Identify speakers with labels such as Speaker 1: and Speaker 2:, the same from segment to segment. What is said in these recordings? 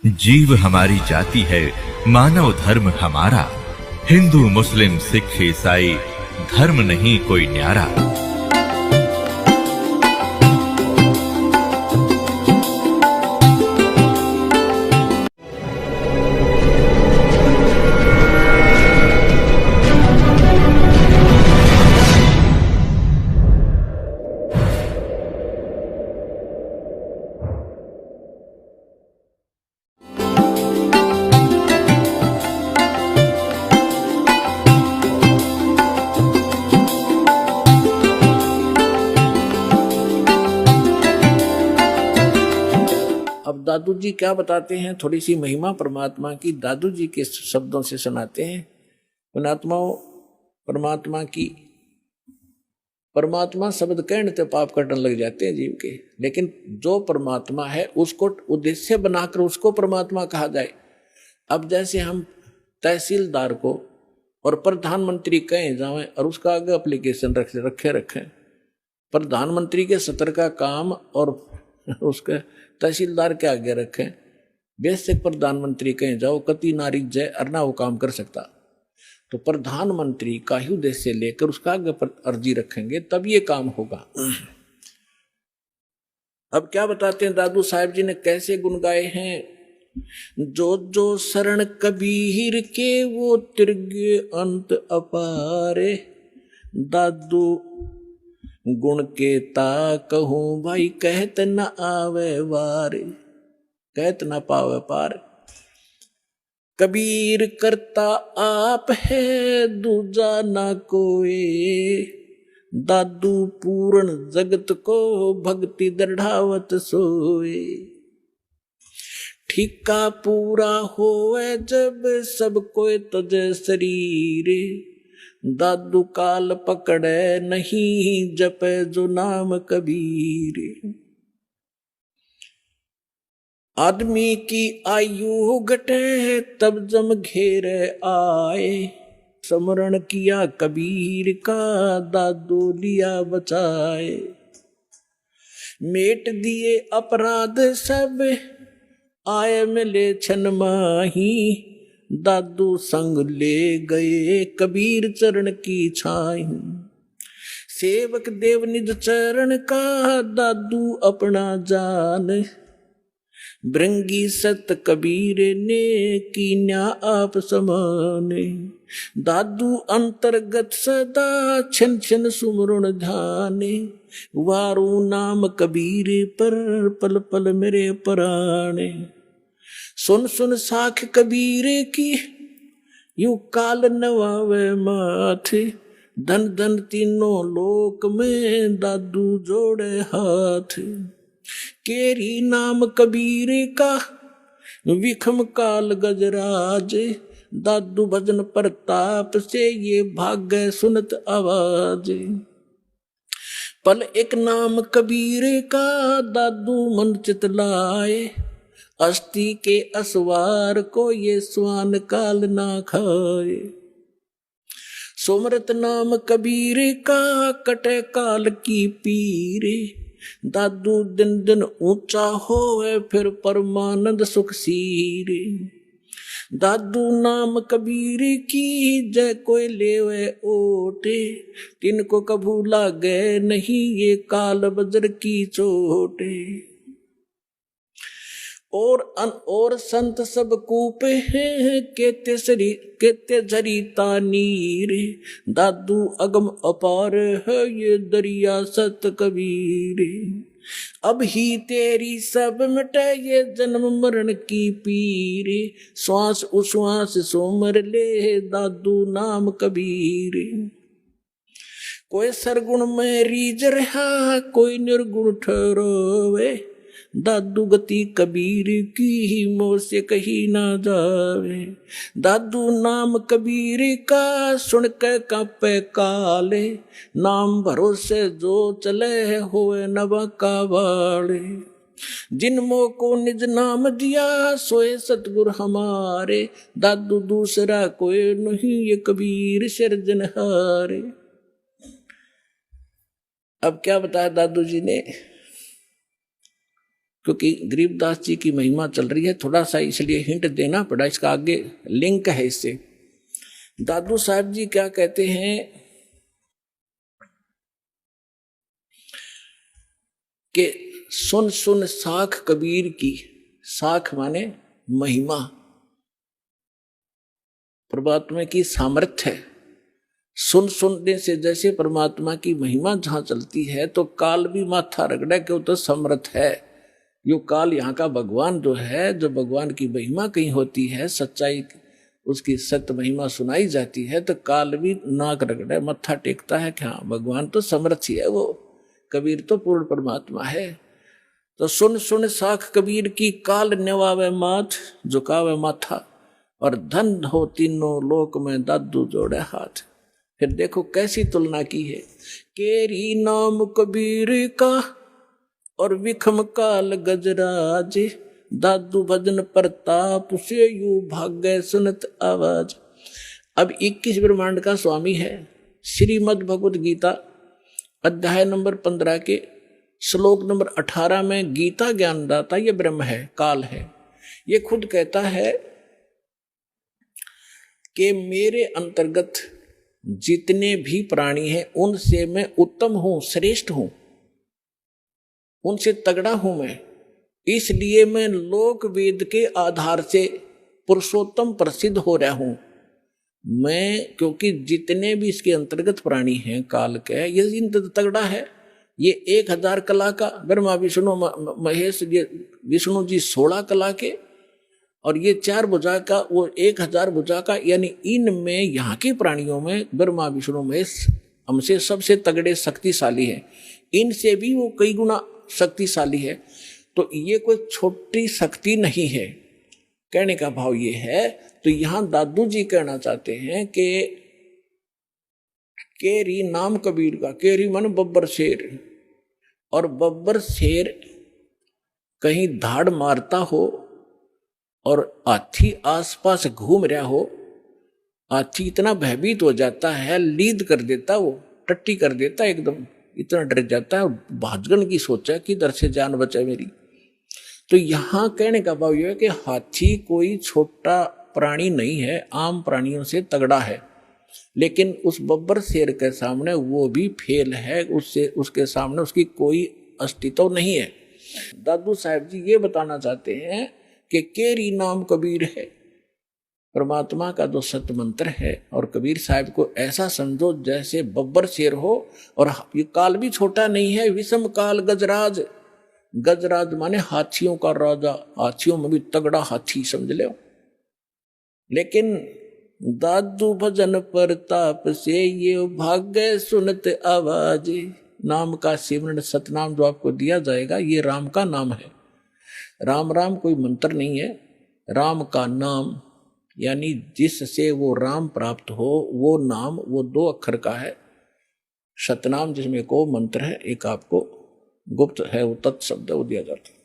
Speaker 1: जीव हमारी जाति है, मानव धर्म हमारा। हिंदू मुस्लिम सिख ईसाई धर्म नहीं कोई न्यारा।
Speaker 2: अब दादू जी क्या बताते हैं, थोड़ी सी महिमा परमात्मा की दादू जी के शब्दों से सुनाते हैं। पुणात्माओं, परमात्मा की, परमात्मा शब्द कहने से पाप कटने लग जाते हैं जीव के, लेकिन जो परमात्मा है उसको उद्देश्य बनाकर उसको परमात्मा कहा जाए। अब जैसे हम तहसीलदार को और प्रधानमंत्री कहें जाए और उसका आगे एप्लीकेशन रखे प्रधानमंत्री के सत्र का काम और उसके तहसीलदार के आगे रखें, बेसिक प्रधानमंत्री कहें जाओ कति नारी जय अरना वो काम कर सकता, तो प्रधानमंत्री का ही उद्देश्य लेकर उसका आगे पर अर्जी रखेंगे तब ये काम होगा। अब क्या बताते हैं दादू साहब जी ने कैसे गुण गाए हैं। जो जो शरण कबीर के वो तिरगे अंत अपारे। दादू गुण के ता कहूं भाई कहत न आवे वार, कहत न पावे पार। कबीर करता आप है दूजा ना कोई। दादू पूर्ण जगत को भक्ति दृढ़ावत सोए। ठिका पूरा होए जब सब कोई तजे शरीर। दादू काल पकड़े नहीं जपे जो नाम कबीर। आदमी की आयु घटे तब जम घेरे आए। स्मरण किया कबीर का दादू लिया बचाए। मेट दिए अपराध सब आए मिले छन माही। दादू संग ले गए कबीर चरण की छाई। सेवक देव निज चरण का दादू अपना जान। भृंगी सत कबीर ने कीन्या आप समाने। दादू अंतर्गत सदा छन छन सुमरण ध्याने। वारू नाम कबीर पर पल पल मेरे पराणे। सुन सुन साख कबीर की यूं काल नवावे माथे। धन धन तीनों लोक में दादू जोड़े हाथ। केरी नाम कबीर का विखम काल गजराज। दादू भजन प्रताप से ये भाग्य सुनत आवाज। पल एक नाम कबीर का दादू मन चितलाए। अस्थि के असवार को ये स्वान काल ना खाए। सुमरत नाम कबीर का कटे काल की पीरे। दादू दिन दिन ऊंचा होए फिर परमानंद सुख सीरे। दादू नाम कबीर की जय कोई लेवे ओटे। तिनको कभू लागे नहीं ये काल बजर की चोटे। और संत सब कूपे हैं केते जरीता नीर। दादू अगम अपार है ये दरिया सत कबीर। अब ही तेरी सब मिटे ये जन्म मरण की पीर। श्वास उश्वास सोमर ले दादू नाम कबीर। कोई सरगुण में रीझ रहा कोई निर्गुण ठहरोवे। दादू गति कबीर की मोह से कही ना जावे। दादू नाम कबीर का सुन के कांपे काले। नाम भरोसे जो चले होए नवा का वाले। जिन मोह को निज नाम दिया सोए सतगुर हमारे। दादू दूसरा कोई नहीं ये कबीर सिरजनहारे। अब क्या बताया दादू जी ने, क्योंकि गरीबदास जी की महिमा चल रही है, थोड़ा सा इसलिए हिंट देना पड़ा, इसका आगे लिंक है इससे। दादू साहब जी क्या कहते हैं कि सुन सुन साख कबीर की, साख माने महिमा, परमात्मा की सामर्थ्य है। सुन सुनने से जैसे परमात्मा की महिमा जहां चलती है तो काल भी माथा रगड़े क्यों, तो समर्थ है। यो काल यहाँ का भगवान जो है, जो भगवान की महिमा कहीं होती है, सच्चाई उसकी सत्य महिमा सुनाई जाती है, तो काल भी नाक रगड़े मत्था टेकता है कि हाँ भगवान तो समर्थ ही है, वो कबीर तो पूर्ण परमात्मा है। तो सुन सुन साख कबीर की, काल नेवावे माथ झुकावे माथा, और धन हो तीनों लोक में दादू जोड़े हाथ। फिर देखो कैसी तुलना की है, केरी नाम कबीर का और विखम काल गजराज, दादू भजन प्रताप से यू भाग्य सुनत आवाज। अब 21 ब्रह्मांड का स्वामी है। श्रीमद् भगवत गीता अध्याय नंबर 15 के श्लोक नंबर 18 में गीता ज्ञानदाता ये ब्रह्म है, काल है। ये खुद कहता है कि मेरे अंतर्गत जितने भी प्राणी हैं उनसे मैं उत्तम हूं, श्रेष्ठ हूं, उनसे तगड़ा हूं मैं, इसलिए मैं लोक वेद के आधार से पुरुषोत्तम प्रसिद्ध हो रहा हूं मैं, क्योंकि जितने भी इसके अंतर्गत प्राणी हैं काल के, ये इन तगड़ा है। ये 1000 कला का, ब्रह्मा विष्णु महेश, ये विष्णु जी 16 कला के, और ये 4 भुजा का, वो 1000 भुजा का, यानी इनमें यहाँ के प्राणियों में ब्रह्मा विष्णु महेश हमसे सबसे तगड़े शक्तिशाली है, इनसे भी वो कई गुना शक्तिशाली है। तो ये कोई छोटी शक्ति नहीं है, कहने का भाव ये है। तो यहां दादू जी कहना चाहते हैं कि केरी नाम कबीर का, केरी मन बब्बर शेर, और बब्बर शेर कहीं धाड़ मारता हो और हाथी आसपास घूम रहा हो, हाथी इतना भयभीत हो जाता है, लीद कर देता, वो टट्टी कर देता, एकदम इतना डर जाता है, भाजगन की सोचा कि इधर से जान बचा मेरी। तो यहां कहने का भाव यह है कि हाथी कोई छोटा प्राणी नहीं है, आम प्राणियों से तगड़ा है, लेकिन उस बब्बर शेर के सामने वो भी फेल है, उससे उसके सामने उसकी कोई अस्तित्व नहीं है। दादू साहब जी ये बताना चाहते हैं कि केरी नाम कबीर है, परमात्मा का जो सत्य मंत्र है, और कबीर साहब को ऐसा समझो जैसे बब्बर शेर हो, और ये काल भी छोटा नहीं है, विषम काल गजराज, गजराज माने हाथियों का राजा, हाथियों में भी तगड़ा हाथी समझ लो। लेकिन दादू भजन प्रताप से ये भाग्य सुनत आवाज, नाम का सिमरन सतनाम जो आपको दिया जाएगा, ये राम का नाम है। राम राम कोई मंत्र नहीं है, राम का नाम, यानी जिससे वो राम प्राप्त हो वो नाम, वो 2 अक्षर का है। सतनाम जिसमें को मंत्र है, एक आपको गुप्त है, वो तत्शब्द वो दिया जाता है।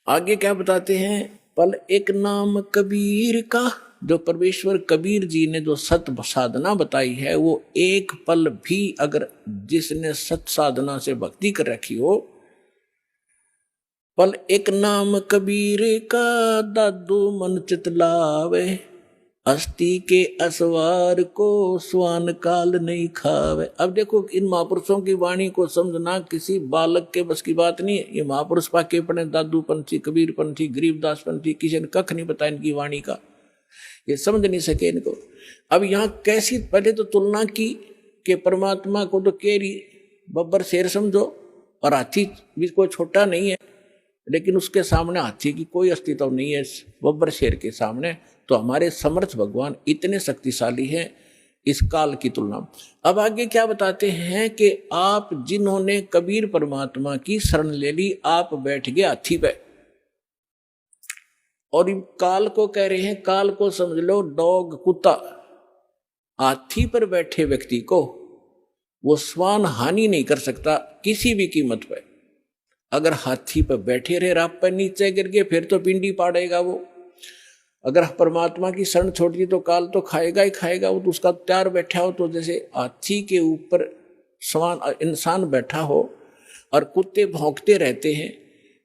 Speaker 2: आगे क्या बताते हैं, पल एक नाम कबीर का, जो परमेश्वर कबीर जी ने जो सत साधना बताई है, वो एक पल भी अगर जिसने सत साधना से भक्ति कर रखी हो, पल एक नाम कबीर का दादू मन चितलावे, अस्थि के असवार को स्वान काल नहीं खावे। अब देखो इन महापुरुषों की वाणी को समझना किसी बालक के बस की बात नहीं है। ये महापुरुष पाके पड़े, दादू पंथी, कबीर पंथी, गरीबदास पंथी, किसी ने कख नहीं बताया इनकी वाणी का, ये समझ नहीं सके इनको। अब यहाँ कैसी, पहले तो तुलना की कि परमात्मा को तो केरी बब्बर शेर समझो, और हाथी भी कोई छोटा नहीं है, लेकिन उसके सामने हाथी की कोई अस्तित्व नहीं है बब्बर शेर के सामने। तो हमारे समर्थ भगवान इतने शक्तिशाली हैं इस काल की तुलना। अब आगे क्या बताते हैं कि आप जिन्होंने कबीर परमात्मा की शरण ले ली, आप बैठ गए हाथी पे, और काल को कह रहे हैं, काल को समझ लो डॉग, कुत्ता। हाथी पर बैठे व्यक्ति को वो स्वान हानि नहीं कर सकता किसी भी कीमत पर। अगर हाथी पर बैठे रहे, राप पर नीचे गिर गए, फिर तो पिंडी पाड़ेगा वो। अगर परमात्मा की शरण छोड़ दी तो काल तो खाएगा ही खाएगा, वो तो उसका तैयार बैठा हो। तो जैसे हाथी के ऊपर स्वान इंसान बैठा हो और कुत्ते भौंकते रहते हैं,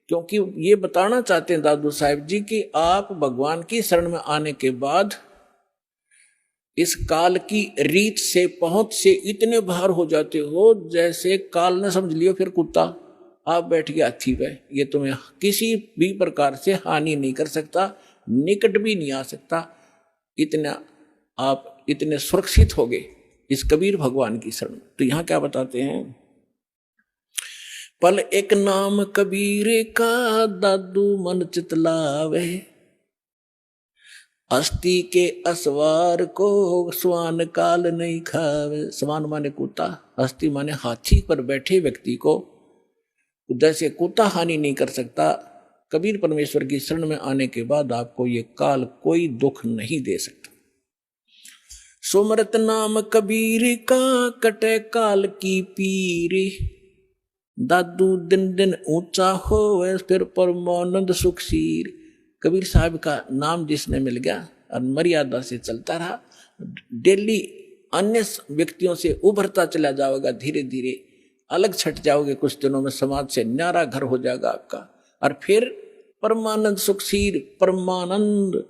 Speaker 2: क्योंकि ये बताना चाहते हैं दादू साहब जी कि आप भगवान की शरण में आने के बाद इस काल की रीत से पहुंच से इतने बाहर हो जाते हो जैसे काल ने समझ लियो फिर कुत्ता आप बैठ गया हाथी पे, ये तुम्हें किसी भी प्रकार से हानि नहीं कर सकता, निकट भी नहीं आ सकता, इतना आप इतने सुरक्षित हो गए इस कबीर भगवान की शरण। तो यहां क्या बताते हैं, पल एक नाम कबीर का दादू मन चितलावे, अस्थि के असवार को स्वान काल नहीं खावे। स्वान माने कुत्ता, अस्थि माने हाथी पर बैठे व्यक्ति को जैसे कुत्ता हानि नहीं कर सकता, कबीर परमेश्वर की शरण में आने के बाद आपको ये काल कोई दुख नहीं दे सकता। सुमरत नाम कबीर का कटे काल की पीरी, दादू दिन दिन ऊंचा हो फिर परमानंद सुखसीर। कबीर साहब का नाम जिसने मिल गया और मर्यादा से चलता रहा, डेली अन्य व्यक्तियों से उभरता चला जाओगा, धीरे धीरे अलग छट जाओगे, कुछ दिनों में समाज से न्यारा घर हो जाएगा आपका, और फिर परमानंद सुखसीर, परमानंद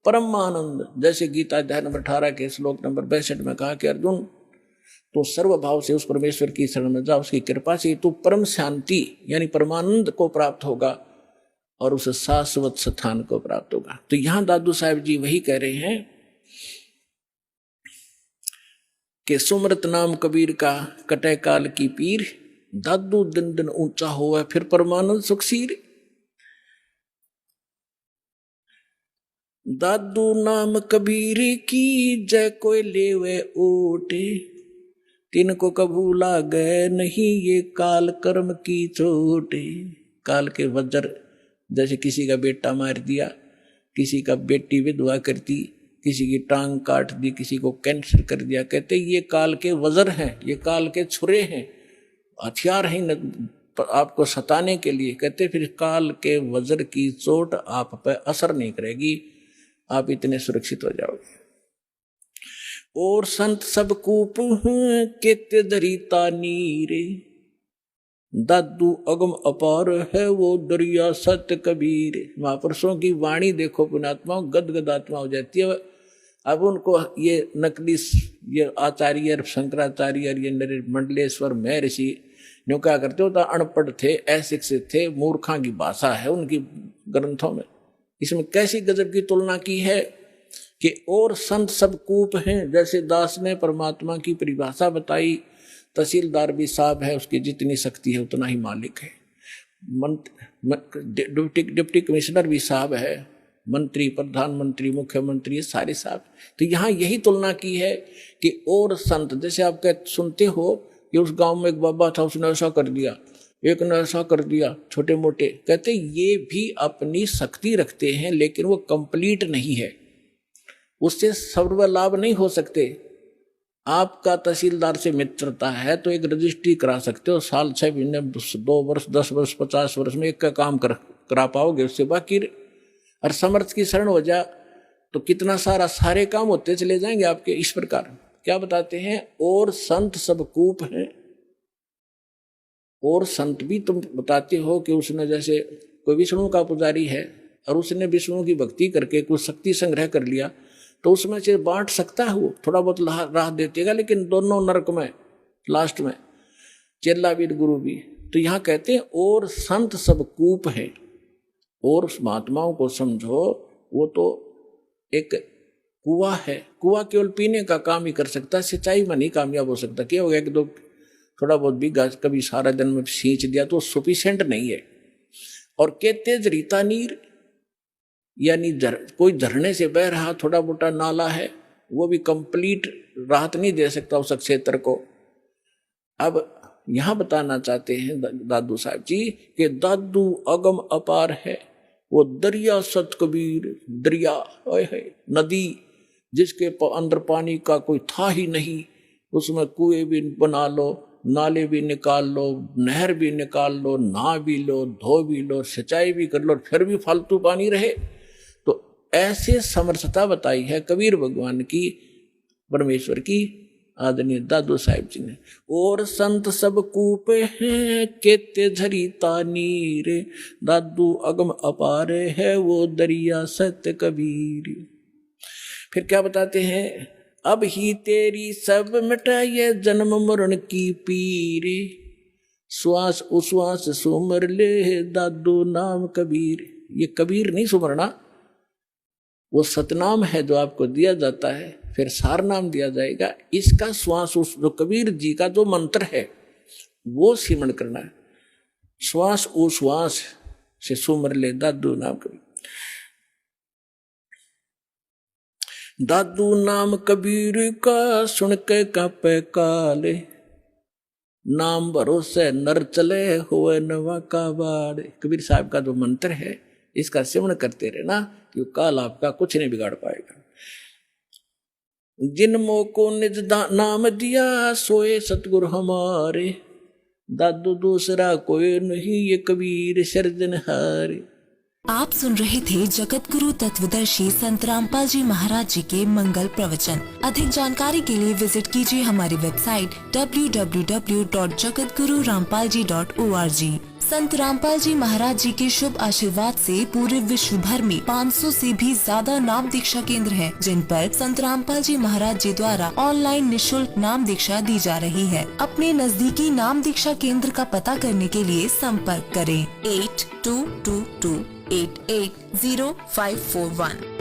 Speaker 2: परमानंद। जैसे गीता अध्याय नंबर 18 के श्लोक नंबर 62 में कहा कि अर्जुन तो सर्वभाव से उस परमेश्वर की शरण में जा, उसकी कृपा से तू परम शांति यानी परमानंद को प्राप्त होगा और उस शाश्वत स्थान को प्राप्त होगा। तो यहां दादू साहब जी वही कह रहे हैं कि सुमरत नाम कबीर का कटे काल की पीर, दादू दिन दिन ऊंचा हुआ फिर परमानंद सुखसीर। दादू नाम कबीर की जय कोई लेवे ओटे, तिनको कभू लागे नहीं ये काल कर्म की चोटे। काल के वज्र, जैसे किसी का बेटा मार दिया, किसी का बेटी विधवा कर दी, किसी की टांग काट दी, किसी को कैंसर कर दिया, कहते ये काल के वज्र हैं, ये काल के छुरे हैं, हथियार हैं आपको सताने के लिए। कहते फिर काल के वज्र की चोट आप पे असर नहीं करेगी, आप इतने सुरक्षित हो जाओगे। और संत सब कूप केते दरिता नीरे, दादू अगम अपार है वो दरिया सत्य कबीर। महापुरुषों की वाणी देखो पुण्यात्मा, गदगद आत्मा हो जाती है। अब उनको ये नकली ये आचार्य शंकराचार्य ये मंडलेश्वर महर्षि न्यू क्या करते होता, अनपढ़ थे, अशिक्षित थे, मूर्खा की भाषा है उनकी ग्रंथों में। इसमें कैसी गजब की तुलना की है कि और संत सब कूप हैं। जैसे दास ने परमात्मा की परिभाषा बताई, तहसीलदार भी साहब है, उसकी जितनी शक्ति है उतना ही मालिक है, डिप्टी कमिश्नर भी साहब है, मंत्री, प्रधानमंत्री, मुख्यमंत्री, सारे साहब। तो यहाँ यही तुलना की है कि और संत, जैसे आप सुनते हो कि उस गांव में एक बाबा था, उसने ऐसा कर दिया, एक ने ऐसा कर दिया, छोटे मोटे। कहते ये भी अपनी शक्ति रखते हैं लेकिन वो कंप्लीट नहीं है, उससे सर्व लाभ नहीं हो सकते। आपका तहसीलदार से मित्रता है तो एक रजिस्ट्री करा सकते हो, साल 6 महीने 2 वर्ष 10 वर्ष 50 वर्ष में एक का काम करा पाओगे उससे। बाकी और समर्थ की शरण हो जा तो कितना सारे काम होते चले जाएंगे आपके। इस प्रकार क्या बताते हैं, और संत सब कूप हैं। और संत भी तुम बताते हो कि उसने, जैसे कोई विष्णु का पुजारी है और उसने विष्णु की भक्ति करके कुछ शक्ति संग्रह कर लिया तो उसमें से बांट सकता है, वो थोड़ा बहुत राह देतेगा, लेकिन दोनों नरक में लास्ट में, चेला भी गुरु भी। तो यहाँ कहते हैं और संत सब कूप है। और महात्माओं को समझो, वो तो एक कुआं है, कुआं केवल पीने का काम ही कर सकता है, सिंचाई में नहीं कामयाब हो सकता। क्या हो गया कि तो थोड़ा बहुत भी कभी सारा दिन में सींच दिया तो सफिशिएंट नहीं है। और कहते जरीता नीर, यानी कोई झरने से बह रहा थोड़ा मोटा नाला है, वो भी कंप्लीट राहत नहीं दे सकता उस क्षेत्र को। अब यहां बताना चाहते हैं दादू साहब जी कि दादू अगम अपार है, वो दरिया सत कबीर, दरिया है नदी जिसके अंदर पानी का कोई था ही नहीं, उसमें कुएं भी बना लो, नाले भी निकाल लो, नहर भी निकाल लो, नहा भी लो, धो भी लो, सिंचाई भी कर लो, फिर भी फालतू पानी रहे। तो ऐसे समर्थता बताई है कबीर भगवान की, परमेश्वर की, आदरणीय दादू साहिब जी ने। और संत सब कूपे हैं केते झरीता नीर, दादू अगम अपार है वो दरिया सत्य कबीर। फिर क्या बताते हैं, अब ही तेरी सब मिटाइए जन्म मरण की पीर, श्वास उश्वास सुमर ले दादू नाम कबीर। ये कबीर नहीं सुमरना, वो सतनाम है जो आपको दिया जाता है, फिर सार नाम दिया जाएगा। इसका श्वास उस जो कबीर जी का जो मंत्र है वो सिमरण करना है। श्वास उश्वास से सुमर ले दादू नाम कबीर। दादू नाम कबीर का सुन के कापे काले, नाम भरोसे नर चले हुए नवा का बाड़। कबीर साहब का जो मंत्र है इसका सिमरण करते रहना, कि काल आपका कुछ नहीं बिगाड़ पाएगा। जिन को निज नाम दिया सोए सतगुरु हमारे, दादू दूसरा कोई नहीं ये कबीर सिरजनहारे।
Speaker 3: आप सुन रहे थे जगत गुरु तत्वदर्शी संत रामपाल जी महाराज जी के मंगल प्रवचन। अधिक जानकारी के लिए विजिट कीजिए हमारी वेबसाइट www.jagatgururampalji.org। संत रामपाल जी महाराज जी के शुभ आशीर्वाद से पूरे विश्व भर में 500 से भी ज्यादा नाम दीक्षा केंद्र हैं, जिन पर संत रामपाल जी महाराज जी द्वारा ऑनलाइन निशुल्क नाम दीक्षा दी जा रही है। अपने नजदीकी नाम दीक्षा केंद्र का पता करने के लिए संपर्क करें 8222880541।